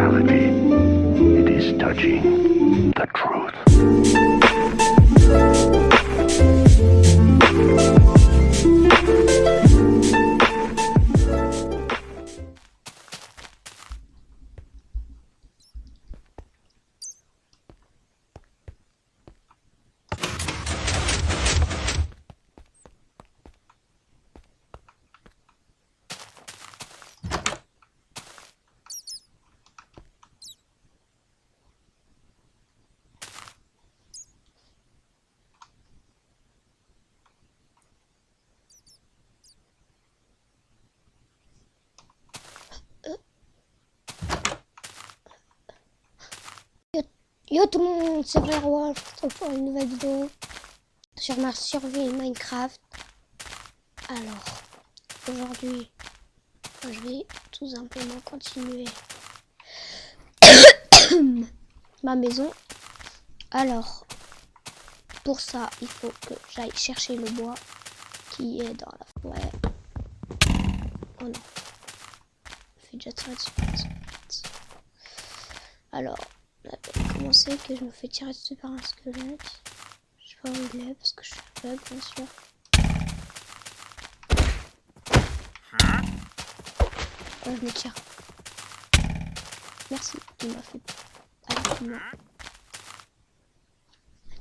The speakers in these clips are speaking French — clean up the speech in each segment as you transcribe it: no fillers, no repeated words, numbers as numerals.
reality. It is touching the truth. Yo tout le monde, c'est Roi, je vous retrouve pour une nouvelle vidéo sur ma survie Minecraft. Alors, aujourd'hui, je vais tout simplement continuer ma maison. Alors, pour ça, il faut que j'aille chercher le bois qui est dans la forêt. Oh non, je fais déjà tirer dessus. Alors, on va commencer que je me fais tirer dessus par un squelette. Je sais pas où il est parce que je suis aveugle, bien sûr. Oh, je me tire. Merci, il m'a fait avec moi.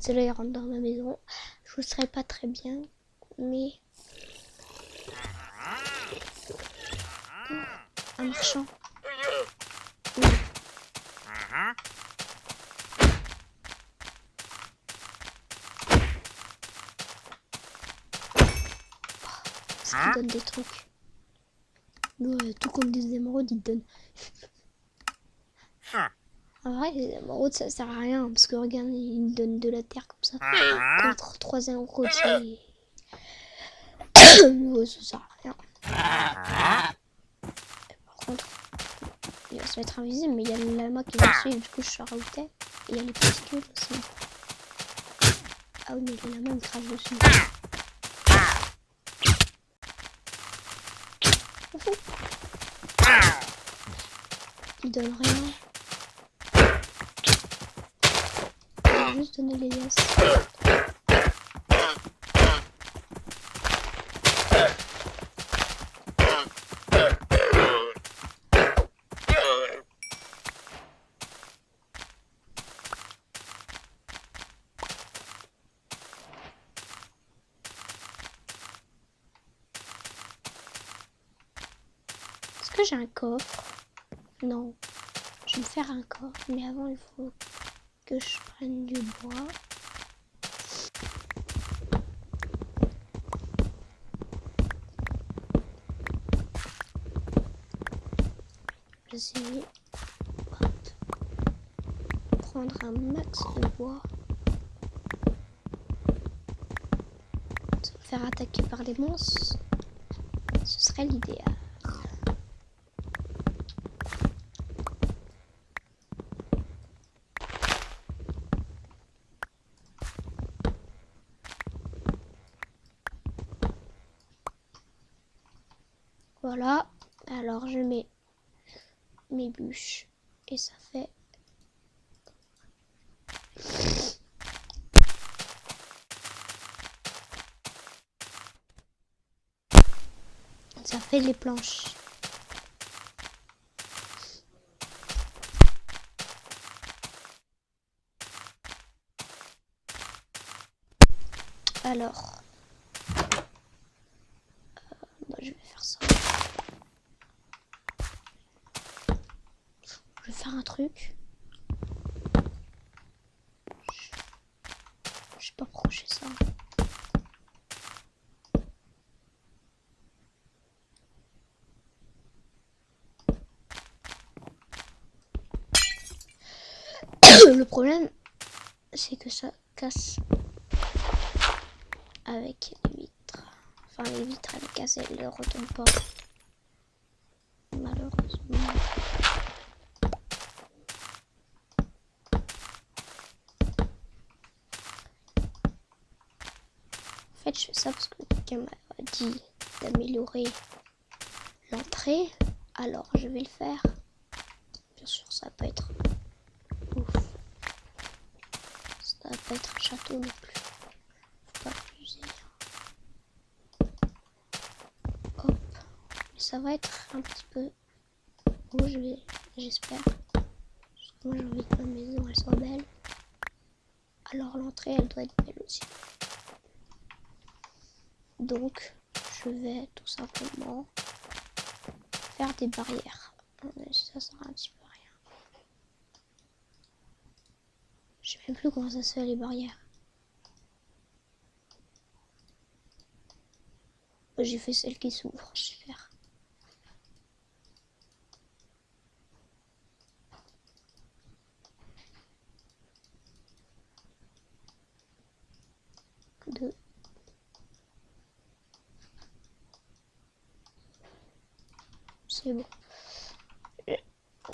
Celui-là, il rentre dans ma maison. Je vous serai pas très bien, mais... Oh, un marchand. Oui. Parce qu'il donne des trucs. Ouais, tout comme des émeraudes, il donne. En vrai, les émeraudes, ça sert à rien. Parce que regarde, il donne de la terre comme ça. Contre 3 émeraudes, c'est... Ouais, ça sert à rien. Par contre, il va se mettre invisible, mais il y a le lama qui va suivre. Du coup, je saurai où t'es. Et il y a les particules aussi. Ah oui, mais le lama me crache dessus. Il donne rien. Il va juste donner les liasses. Est-ce que j'ai un coffre? Non. Je vais me faire un coffre, mais avant il faut que je prenne du bois. J'essaie de prendre un max de bois. Se faire attaquer par les monstres, ce serait l'idéal. Voilà, alors je mets mes bûches et ça fait les planches. Alors je vais faire ça. Je vais faire un truc. Je sais pas pourquoi je fais ça. Le problème, c'est que ça casse avec les vitres. Enfin, les vitres, elles cassent, elles ne retombent pas. Malheureusement. En fait, je fais ça parce que quelqu'un m'a dit d'améliorer l'entrée. Alors, je vais le faire. Bien sûr, ça va pas être ouf. Ça va pas être un château non plus. Faut pas abuser. Hop. Mais ça va être un petit peu beau, j'espère. Parce que moi j'ai envie que ma maison elle soit belle. Alors l'entrée elle doit être belle aussi. Donc je vais tout simplement faire des barrières. Ça sert un petit peu à rien. Je sais même plus comment ça se fait les barrières. J'ai fait celle qui s'ouvre, super. Deux. C'est bon.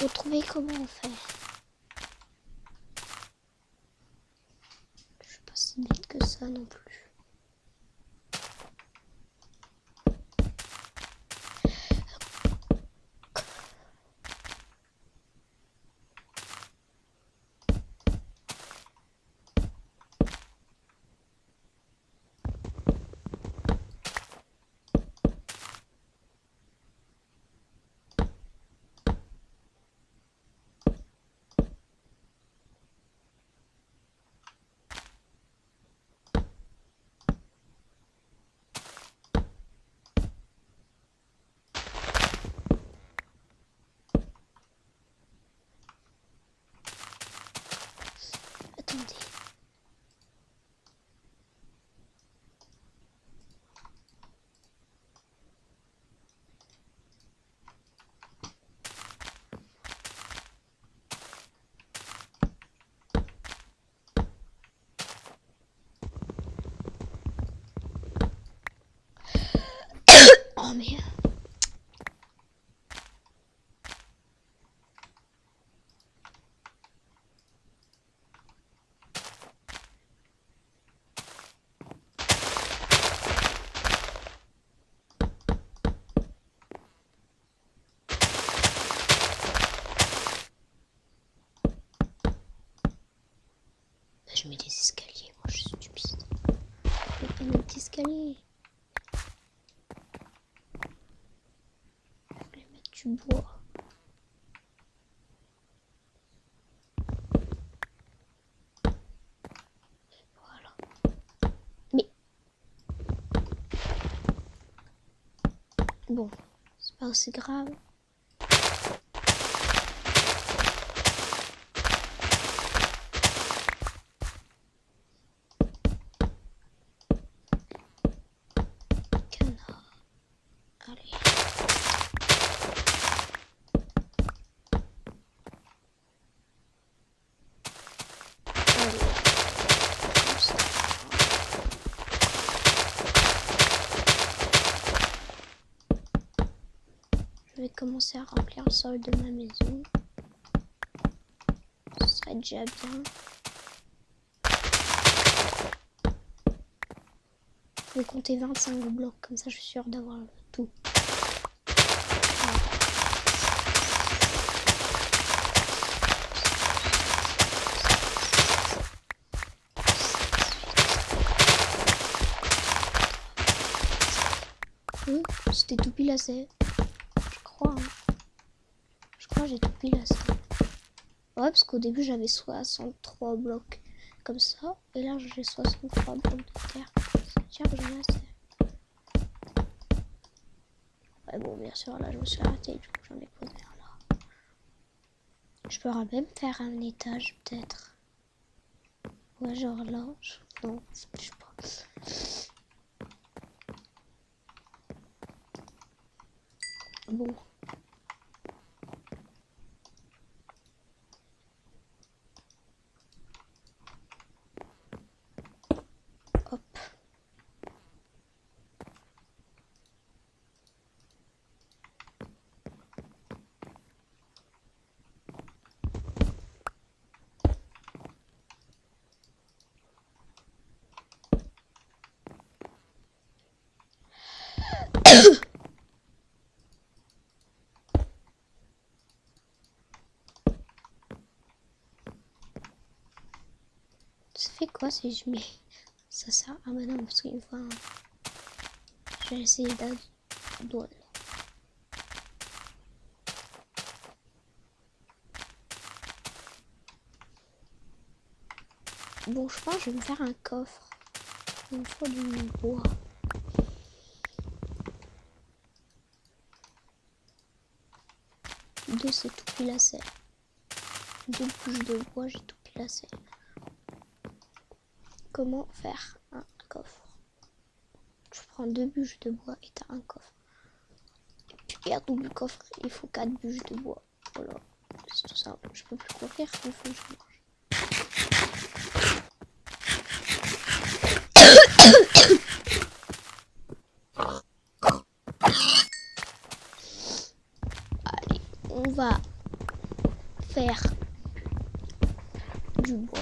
Retrouver comment on fait. Je suis pas si bête que ça non plus. Attendez. Oh merde. Je mets des escaliers, moi je suis stupide. Je vais pas mettre d'escalier. Je vais mettre du bois. Voilà. Mais bon, c'est pas assez grave. Canard. Allez. Allez. Comme ça. Je vais commencer à remplir le sol de ma maison. Ce serait déjà bien. Je vais compter 25 blocs, comme ça je suis sûre d'avoir tout. C'était tout pile assez. Je crois. Hein. Je crois que j'ai tout pile assez. Ouais, parce qu'au début j'avais 63 blocs comme ça. Et là j'ai 63 blocs de terre. Ça veut dire que j'en ai assez. Ouais, bon, bien sûr, là je me suis arrêtée. Du coup, j'en ai posé un là. Je pourrais même faire un étage, peut-être. Ouais, genre là. Non, je sais pas. Bon. Hop. fait quoi si je mets... Ça sert... Ah bah non, parce qu'une fois... J'ai essayé d'adouane. Bon, je pense que je vais me faire un coffre. Il me faut du bois. Deux, c'est tout pile assez. Deux bouches de bois, j'ai tout pile assez. Comment faire un coffre? Je prends deux bûches de bois et t'as un coffre. Et puis à double coffre, il faut 4 bûches de bois. Voilà, c'est tout simple. Je peux plus courir, il faut que je mange. Allez, on va faire du bois.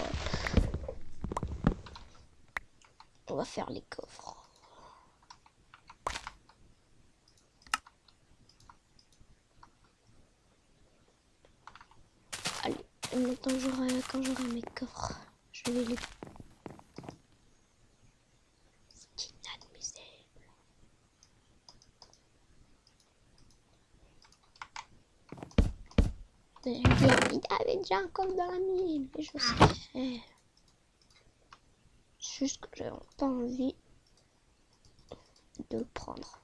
On va faire les coffres. Allez, maintenant quand j'aurai mes coffres, je vais les... C'est inadmissible. Il avait déjà un coffre dans la mine, mais je sais. C'est juste que j'avais pas envie de le prendre.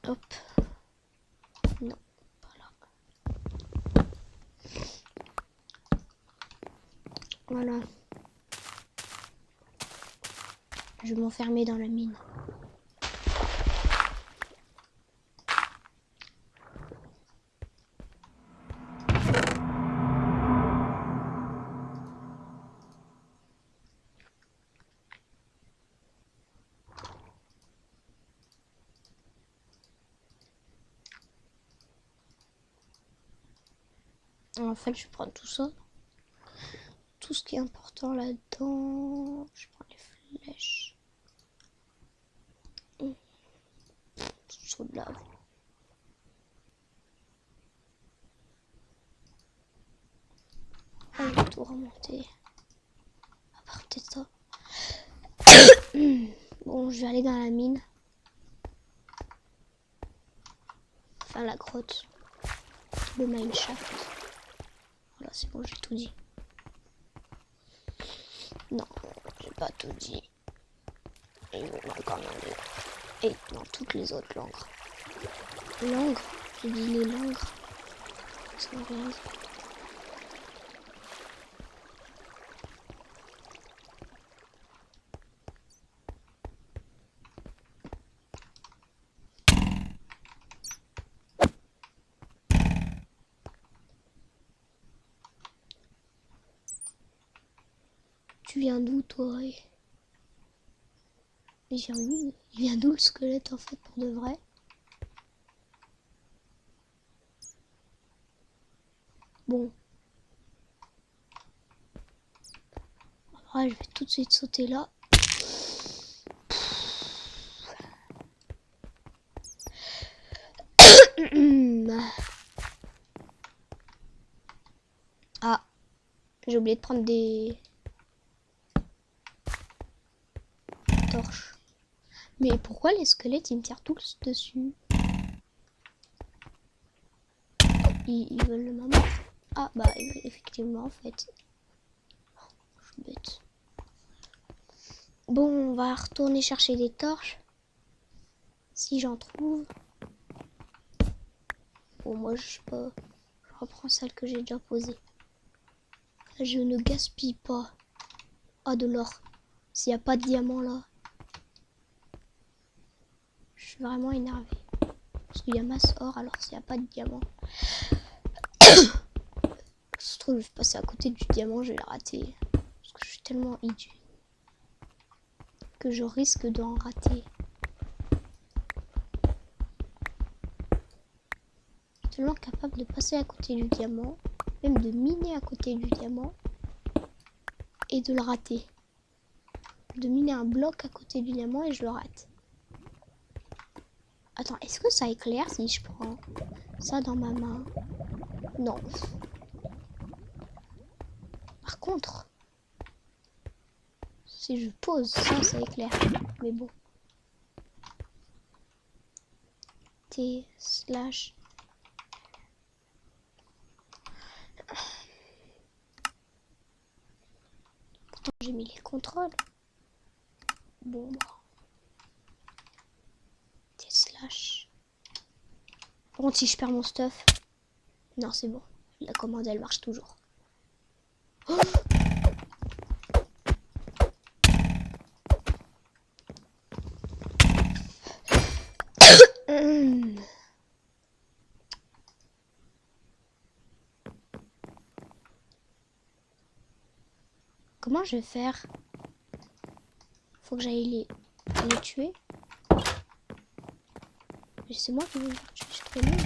Hop. Non, pas là. Voilà. Je vais m'enfermer dans la mine. En fait, je prends tout ça. Tout ce qui est important là-dedans. Je prends les flèches. Saut de lave. On va tout remonter. À part peut-être ça. Bon, je vais aller dans la mine. Enfin, la grotte. Le mineshaft. Voilà, c'est bon, j'ai tout dit. Non, j'ai pas tout dit. Et il me manque encore deux. Et dans toutes les autres langues. Langres? J'ai dit les langres. Ça veut rien dire. Tu viens d'où, toi? Il vient d'où le squelette, en fait, pour de vrai? Bon. Après, je vais tout de suite sauter là. Ah. J'ai oublié de prendre des torches. Mais pourquoi les squelettes, ils me tirent tous dessus? Ils veulent le maman. Ah, bah, effectivement, en fait. Je suis bête. Bon, on va retourner chercher des torches. Si j'en trouve. Bon, moi, je sais pas. Je reprends celle que j'ai déjà posée. Je ne gaspille pas. Ah, de l'or. S'il n'y a pas de diamant là. Je suis vraiment énervée. Parce qu'il y a masse or, alors s'il n'y a pas de diamant. Ça se trouve, je vais passer à côté du diamant, je vais le rater. Parce que je suis tellement idiot. Que je risque d'en rater. Je suis tellement capable de passer à côté du diamant. Même de miner à côté du diamant. Et de le rater. de miner un bloc à côté du diamant et je le rate. Attends, est-ce que ça éclaire si je prends ça dans ma main? Non. Par contre, si je pose ça, ça éclaire. Mais bon. T slash. Pourtant, j'ai mis les contrôles. Bon, bah. T slash. Par contre, si je perds mon stuff. Non, c'est bon. La commande, elle marche toujours. Oh, comment je vais faire? Faut que j'aille les tuer. Mais c'est moi qui vais les tuer, je suis trop nul.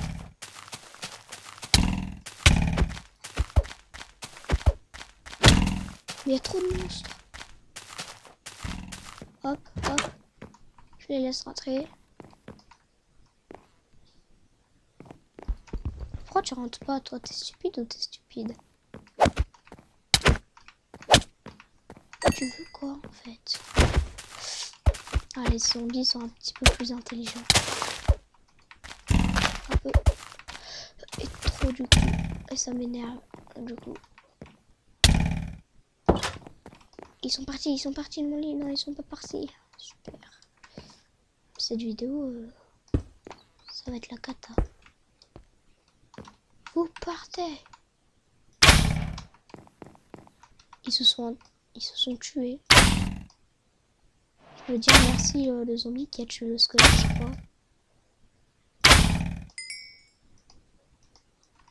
Mais il y a trop de monstres. Hop, hop. Je les laisse rentrer. Pourquoi tu rentres pas, toi? T'es stupide ou t'es stupide? Tu veux quoi, en fait? Ah, les zombies sont un petit peu plus intelligents. Un peu. Et trop, du coup. Et ça m'énerve, du coup. Ils sont partis de mon lit. Non, ils sont pas partis. Super. Cette vidéo, ça va être la cata. Vous partez. Ils se sont tués. Je veux dire merci le zombie qui a tué le squelette, je crois.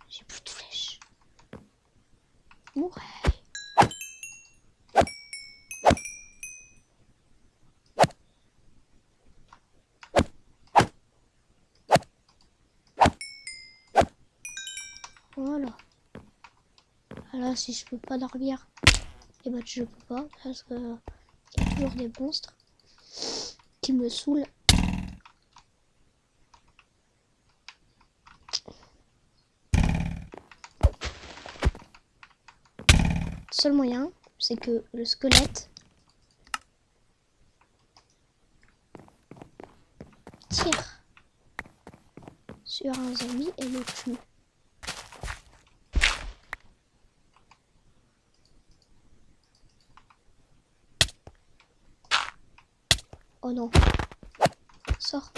J'ai plus de flèches. Mourais. Voilà. Alors si je peux pas dormir, et bah je peux pas parce que il y a toujours des monstres qui me saoulent. Le seul moyen, c'est que le squelette tire sur un zombie et le tue. Oh non. Sors.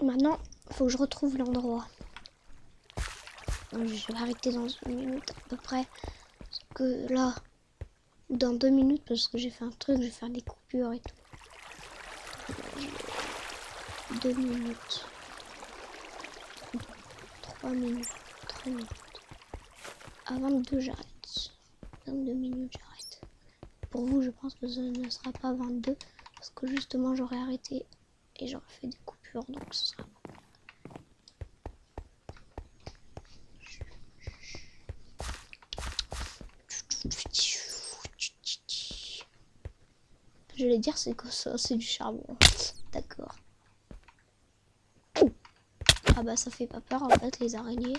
Maintenant, il faut que je retrouve l'endroit. Je vais arrêter dans 1 minute à peu près. Parce que là, ou dans 2 minutes, parce que j'ai fait un truc, je vais faire des coupures et tout. 2 minutes. 3 minutes. 3 minutes. À 22, j'arrête. 22 minutes, j'arrête. Pour vous, je pense que ce ne sera pas 22. Parce que justement, j'aurais arrêté et j'aurais fait des coupures. Donc, ce sera bon. Je vais dire, c'est que ça, c'est du charbon. D'accord. Ah bah, ça fait pas peur en fait, les araignées.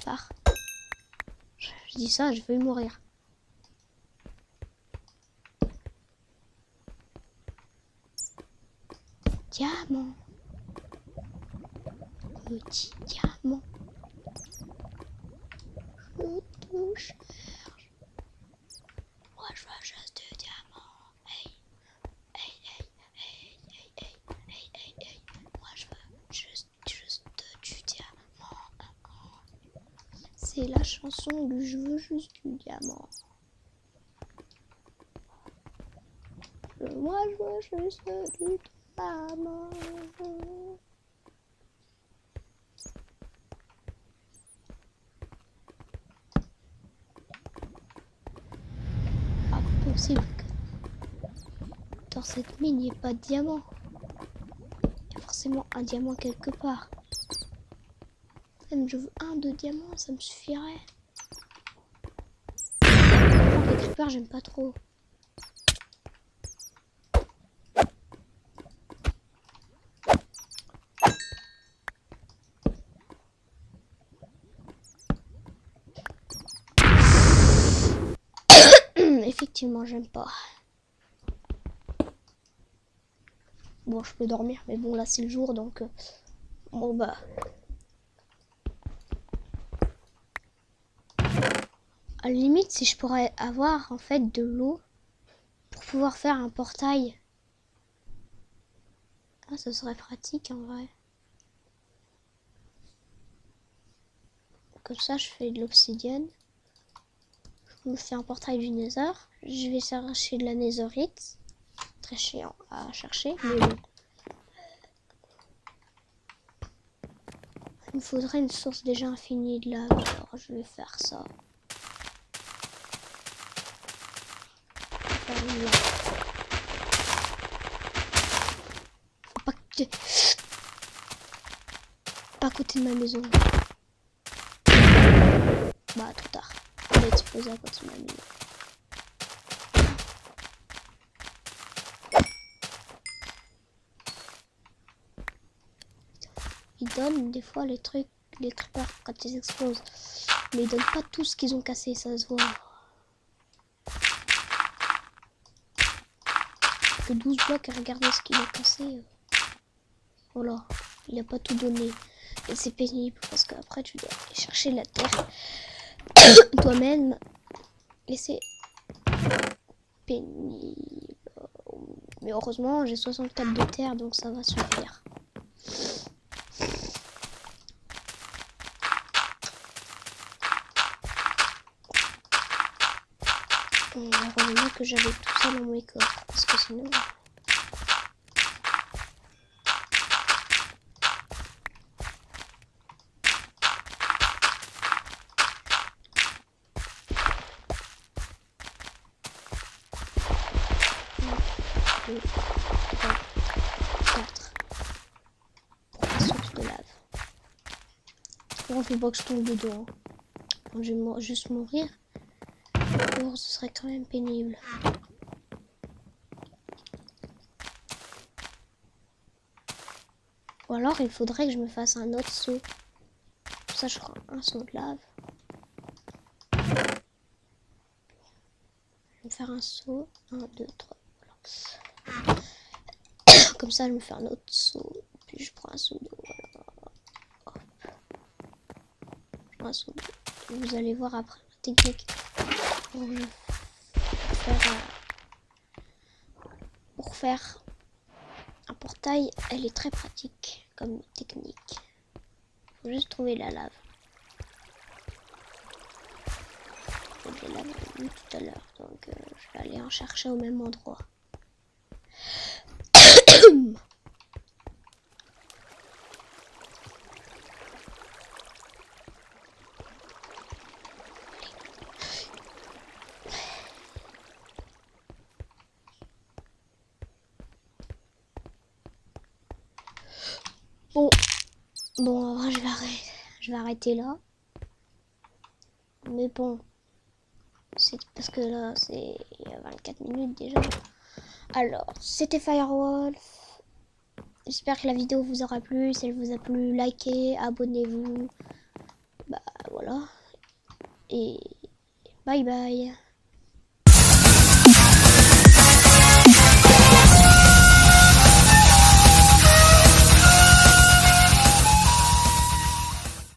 Part. Je dis ça, je vais mourir. Diamant. Petit diamant. Je te cherche. Moi, je veux juste du diamant. Hey. Hey, hey, hey, hey, hey, hey, hey, hey. Moi, je veux juste du diamant. C'est la chanson du je veux juste du diamant. Moi, je veux juste du diamant. possible que dans cette mine, il n'y ait pas de diamant. Il y a forcément un diamant quelque part. Même je veux 1 2 diamants, ça me suffirait. Les creepers, j'aime pas trop. Effectivement, j'aime pas. Bon, je peux dormir, mais bon, là c'est le jour, donc bon bah. À la limite, si je pourrais avoir en fait de l'eau pour pouvoir faire un portail. Ah, ça serait pratique en vrai. Comme ça, je fais de l'obsidienne. Je me fais un portail du Nether. Je vais chercher de la Netherite. Très chiant à chercher, mais bon. Il me faudrait une source déjà infinie de lave. Alors, je vais faire ça. Faut pas que... Pas à côté de ma maison. Bah, trop tard. On va exploser à côté de ma maison. Ils donnent des fois les trucs, les creepers quand ils explosent. Mais ils donnent pas tout ce qu'ils ont cassé, ça se voit. Que 12 blocs à regarder ce qu'il a cassé. Voilà, il a pas tout donné. Et c'est pénible parce qu'après tu dois aller chercher la terre toi-même. Et c'est pénible. Mais heureusement, j'ai 64 de terre donc ça va suffire. Heureusement que j'avais tout ça dans mes coffres parce que sinon. Deux, 3, 4 pour la source de lave. Bon, faut pas que je tombe dedans. Quand je vais juste mourir, alors ce serait quand même pénible. Ou alors il faudrait que je me fasse un autre seau. Pour ça je prends un seau de lave. Je vais me faire un seau. 1, 2, 3. Voilà. Comme ça je me fais un autre seau. Puis je prends un seau d'eau. Voilà. Hop. Je prends un seau d'eau. Vous allez voir après la technique pour faire un portail. Elle est très pratique comme technique. Faut juste trouver la lave. Je l'avais vu tout à l'heure, donc je vais aller en chercher au même endroit. Bon, en vrai, je vais arrêter là. Mais bon, c'est parce que là, c'est il y a 24 minutes déjà. Alors, c'était Firewolf. J'espère que la vidéo vous aura plu. Si elle vous a plu, likez, abonnez-vous. Bah voilà. Et bye bye.